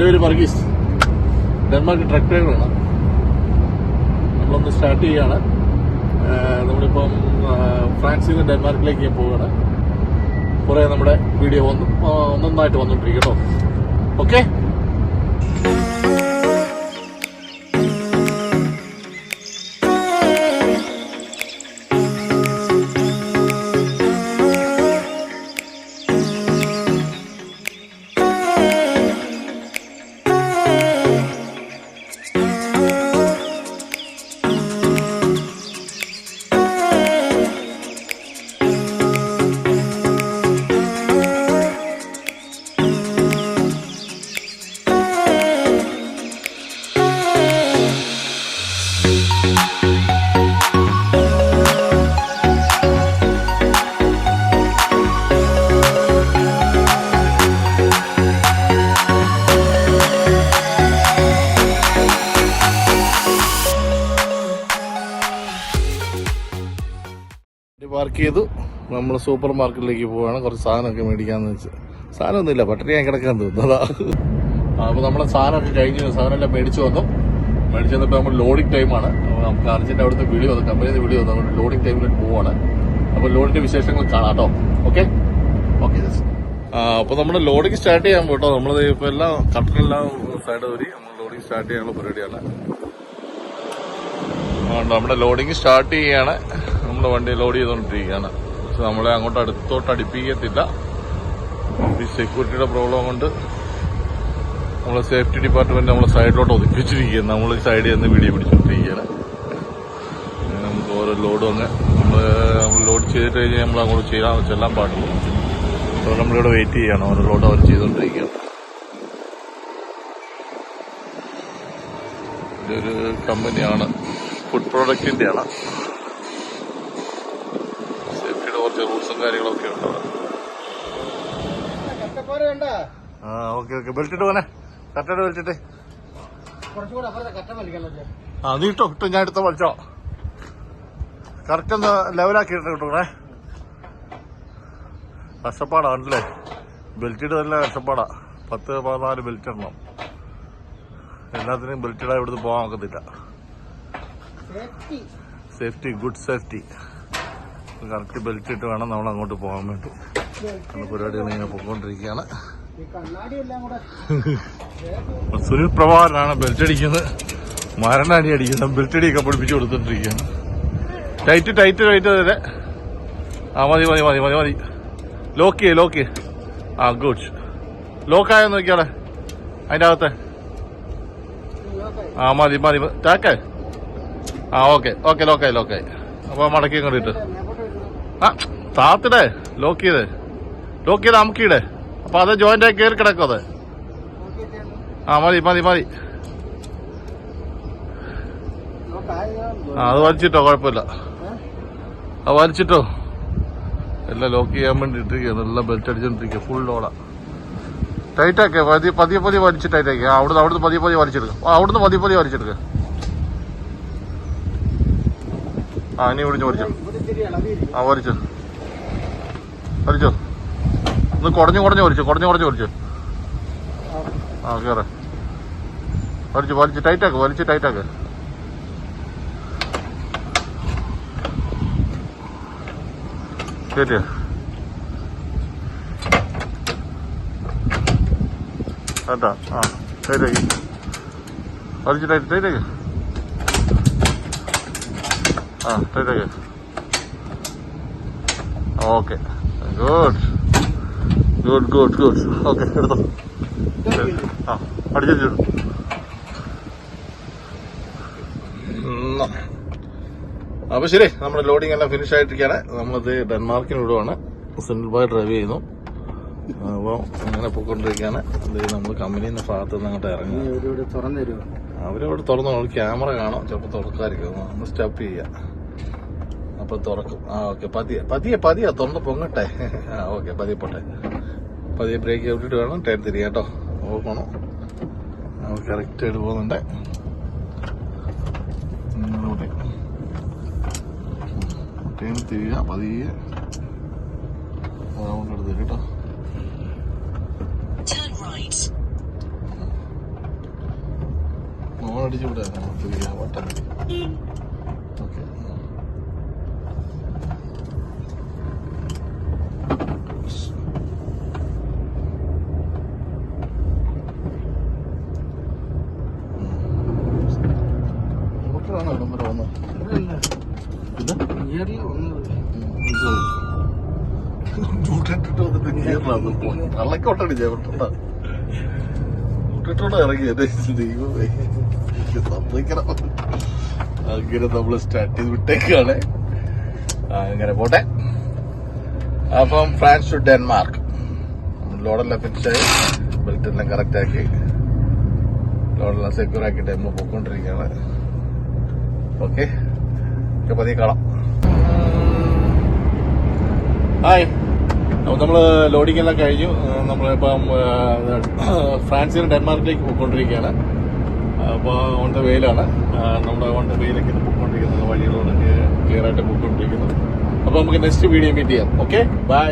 എൻ്റെ പേര് Varghese. Denmark truck ഡ്രൈവറാണ്. നമ്മളൊന്ന് സ്റ്റാർട്ട് ചെയ്യുകയാണ്. നമ്മളിപ്പം ഫ്രാൻസിൽ നിന്ന് ഡെൻമാർക്കിലേക്ക് ഞാൻ പോവുകയാണ്. കുറേ നമ്മുടെ വീഡിയോ ഒന്നൊന്നായിട്ട് വന്നുകൊണ്ടിരിക്കും കേട്ടോ. ഓക്കെ. പാർക്ക് ചെയ്തു. നമ്മൾ സൂപ്പർ മാർക്കറ്റിലേക്ക് പോവുകയാണ്. കുറച്ച് സാധനമൊക്കെ മേടിക്കാന്ന് വെച്ച്. സാധനമൊന്നുമില്ല, പട്ടിണി ഞാൻ കിടക്കാൻ തോന്നുന്നതാ. അപ്പോൾ നമ്മളെ സാധനമൊക്കെ കഴിഞ്ഞു. സാധനമെല്ലാം മേടിച്ചു വന്നു. മേടിച്ചു വന്നപ്പോൾ നമ്മൾ ലോഡിംഗ് ടൈമാണ്. നമുക്ക് അർജന്റ് അവിടുത്തെ വീഡിയോ വന്നു, കമ്പനിയിൽ നിന്ന് വീഡിയോ വന്നു. നമ്മൾ ലോഡിംഗ് ടൈമിൽ പോവാണ്. അപ്പോൾ ലോഡിന്റെ വിശേഷങ്ങൾ കാണാം കേട്ടോ. Okay okay. അപ്പോൾ നമ്മൾ ലോഡിംഗ് സ്റ്റാർട്ട് ചെയ്യാൻ പോട്ടോ. നമ്മളത് ഇപ്പോൾ എല്ലാം കട്ടറെല്ലാം സൈഡ് വരി നമ്മൾ ലോഡിംഗ് സ്റ്റാർട്ട് ചെയ്യാനുള്ള പരിപാടിയാണ്. നമ്മുടെ ലോഡിംഗ് സ്റ്റാർട്ട് ചെയ്യാണ്. നമ്മുടെ വണ്ടി ലോഡ് ചെയ്തുകൊണ്ടിരിക്കുകയാണ്. പക്ഷെ നമ്മളെ അങ്ങോട്ട് അടുത്തോട്ട് അടുപ്പിക്കത്തില്ല. ഈ സെക്യൂരിറ്റിയുടെ പ്രോബ്ലം കൊണ്ട് നമ്മളെ സേഫ്റ്റി ഡിപ്പാർട്ട്മെന്റ് നമ്മളെ സൈഡിലോട്ട് ഒതുക്കിച്ചിരിക്കുകയാണ്. നമ്മൾ സൈഡിൽ നിന്ന് വീഡിയോ പിടിച്ചുകൊണ്ടിരിക്കുകയാണ്. നമുക്ക് ഓരോ ലോഡും അങ്ങ് നമ്മൾ ലോഡ് ചെയ്തിട്ട് കഴിഞ്ഞാൽ നമ്മൾ അങ്ങോട്ട് ചെല്ലാൻ പാടുള്ളൂ. അപ്പോൾ നമ്മളിവിടെ വെയിറ്റ് ചെയ്യണം. ഓരോ ലോഡ് അവർ ചെയ്തുകൊണ്ടിരിക്കുകയാണ്. ഇതൊരു കമ്പനിയാണ്, ഫുഡ് പ്രോഡക്റ്റിന്റെ ആണ്. സേഫ്റ്റിയുടെ കുറച്ച് റൂൾസും കാര്യങ്ങളൊക്കെ ഉണ്ട്. Okay okay. ബെൽറ്റ് ഇട്ട് പോനെ, കറക്റ്റായിട്ട് ബെൽറ്റ് ഇട്ട്. നീ ഇട്ടോ ഇട്ടോ, ഞാൻ എടുത്ത വലിച്ചോ. കറക്റ്റ് ഒന്ന് ലെവലാക്കി ഇട്ട് കിട്ടൂടെ. കഷ്ടപ്പാടാണല്ലേ ബെൽറ്റ് ഇട്ട്, നല്ല കഷ്ടപ്പാടാ. 10-14 ബെൽറ്റ് ഇടണം. എല്ലാത്തിനും ബെൽറ്റ് ഇടാൻ ഇവിടുന്ന് പോകാൻ ഒക്കത്തില്ല. Safety, good safety. Correct belt ഇട്ട് വേണം നമ്മൾ അങ്ങോട്ട് പോകാൻ വേണ്ടി. പരിപാടികൾ ഇങ്ങനെ പോയിക്കൊണ്ടിരിക്കുകയാണ്. സുനിൽ പ്രഭാകരനാണ് ബെൽറ്റ് അടിക്കുന്നത്, മരണാടി അടിക്കുന്നത്. ബെൽറ്റ് അടിയൊക്കെ പഠിപ്പിച്ചു കൊടുത്തോണ്ടിരിക്കുകയാണ്. ടൈറ്റ് ടൈറ്റ് ടൈറ്റ് വരെ. മതി മതി മതി മതി മതി. ലോക്ക് ചെയ്യേ, ലോക്ക് ചെയ്യേ. ഗുഡ്. ലോക്കായോ നോക്കിയാളെ അതിന്റെ അകത്തെ. മതി മതി ടാക്കേ. Okay okay. ലോക്കായി ലോക്കായി. അപ്പൊ മടക്കി ഇങ്ങോട്ട് താത്തിടേ. ലോക്ക് ചെയ്ത് അമുക്കിയിടേ. അപ്പൊ അത് ജോയിന്റ് ആയി കയറി കിടക്കും. അത് മതി മതി മതി. അത് വലിച്ചിട്ടോ, കുഴപ്പമില്ല. അത് വലിച്ചിട്ടോ. എല്ലാം ലോക്ക് ചെയ്യാൻ വേണ്ടി ഇട്ടിരിക്കുക. എല്ലാം ബെൽറ്റ് അടിച്ചോണ്ടിരിക്കുക. ഫുൾ ലോഡാ. ടൈറ്റാക്കെ. പതിയെ പതിയെ വലിച്ച് ടൈറ്റാക്കി. അവിടുന്ന് പതിയെ പതിയെ വലിച്ചെടുക്കുക. അവിടുന്ന് പതിയെ പതിയെ വലിച്ചെടുക്കുക. ഇനി വിളിച്ചു വലിച്ചോ. വലിച്ചോ. ഒന്ന് കുടഞ്ഞു വലിച്ചോ. വലിച്ചോ. കേറ. വലിച്ച് ടൈറ്റാക്ക്. വലിച്ച് ടൈറ്റാക്ക്. ശരിയാ. കേട്ടാ. ടൈറ്റാക്കി. വലിച്ച് ടൈറ്റാക്ക്. ടൈറ്റാക്ക്. ഓക്കെ. ഗുഡ്. ഓക്കെ, എടുത്തോ. അടിച്ചു. അപ്പൊ ശരി, നമ്മുടെ ലോഡിംഗ് എല്ലാം ഫിനിഷ് ആയിട്ടിരിക്കുകയാണ്. നമ്മളത് ഡെൻമാർക്കിന് വിടുവാണ്. സുനിൽഭായ് ഡ്രൈവ് ചെയ്യുന്നു. അപ്പോൾ അങ്ങനെ പോയിക്കൊണ്ടിരിക്കുകയാണ്. നമ്മൾ കമ്പനിയിൽ നിന്ന് ഭാഗത്ത് നിന്ന് അങ്ങോട്ട് ഇറങ്ങി. അവരവിടെ തുറന്നു. ക്യാമറ കാണാം, ചിലപ്പോൾ തുറക്കാതിരിക്കും. ഒന്ന് സ്റ്റോപ്പ് ചെയ്യാം, അപ്പൊ തുറക്കും. ഓക്കെ. പതിയെ തുറന്ന് പൊങ്ങട്ടെ. ഓക്കെ, പതിയെ പോട്ടെ. പതിയെ ബ്രേക്ക് ഔട്ടിട്ട് വേണം ടൈം തിരിയാ കേട്ടോ. നോക്കണം, കറക്റ്റ് ആയിട്ട് പോകുന്നുണ്ട്. ടൈം തിരിയാ പതിയെ റൗണ്ട് എടുത്ത് കേട്ടോ. അടിച്ചു വിടാം വട്ടം. ഓക്കെ, ഓട്ടറാണോ ഇടം വരെ വന്നത്? ചൂട്ടിട്ടിട്ട് വന്നിട്ട് ഗിയറിലാണ് തള്ളക്കോട്ടടിച്ചേ ചൂട്ടിട്ടോടെ ഇറങ്ങിയത്. ദൈവമേ, സമ്മതിക്കണം. അങ്ങനെ നമ്മള് സ്റ്റാർട്ട് ചെയ്ത് വിട്ടേക്കാണ്. അങ്ങനെ പോട്ടെ. അപ്പം ഫ്രാൻസ് ടു ഡെൻമാർക്ക് ലോഡെല്ലാം ഫിനിഷായി, ബെൽറ്റ് എല്ലാം കറക്റ്റ് ആക്കി, ലോഡെല്ലാം സെക്യൂർ ആക്കിയിട്ട് നമ്മൾ പോയിക്കൊണ്ടിരിക്കുകയാണ്. ഓക്കെ, പതിയെ കാണാം. ഹായ്, അപ്പോൾ നമ്മൾ ലോഡിംഗ് എല്ലാം കഴിഞ്ഞു. നമ്മളിപ്പം ഫ്രാൻസിൽ നിന്ന് ഡെൻമാർക്കിലേക്ക് പോയിക്കൊണ്ടിരിക്കുകയാണ്. അപ്പോൾ ഓൺ ദ വേയിലാണ്. നമ്മുടെ ഓൺ ദ വേയിലേക്ക് പോയിക്കൊണ്ടിരിക്കുന്നത്, വഴികളോടൊക്കെ ക്ലിയർ ആയിട്ട് പോയിക്കൊണ്ടിരിക്കുന്നത്. അപ്പോൾ നമുക്ക് നെക്സ്റ്റ് വീഡിയോ മീറ്റ് ചെയ്യാം. Okay, by.